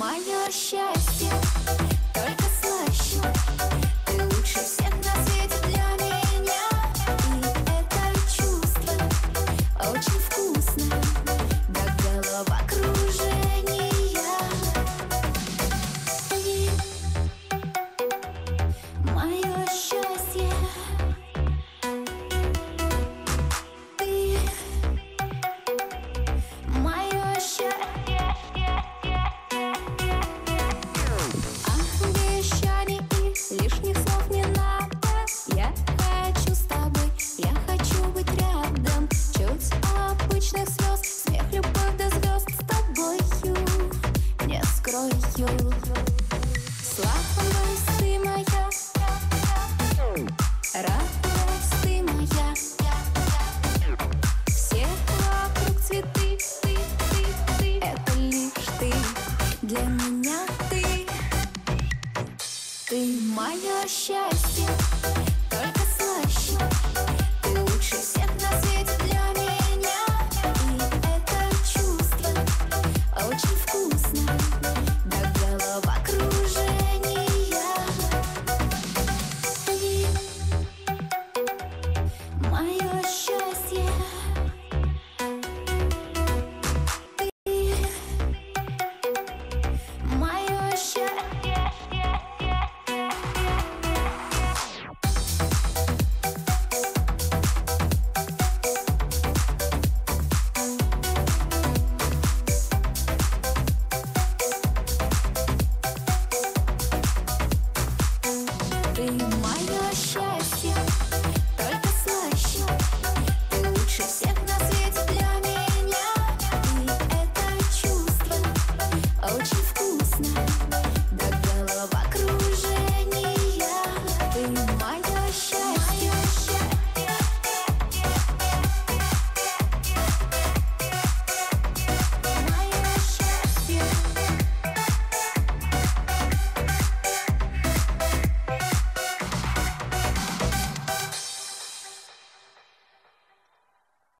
мое счастье, только слаще. Ты лучше всех на свете для меня. И это чувство очень вкусно, до головокружения. Ты мое счастье. Ты мое счастье. Обещаний и лишних слов не надо. Я хочу с тобой, я хочу быть рядом. Чуть обычных слез, смех, любовь до звезд. С тобою не скрою. Слабость ты моя, радость ты моя. Все вокруг цветы, ты, это лишь ты. Для меня ты мое счастье.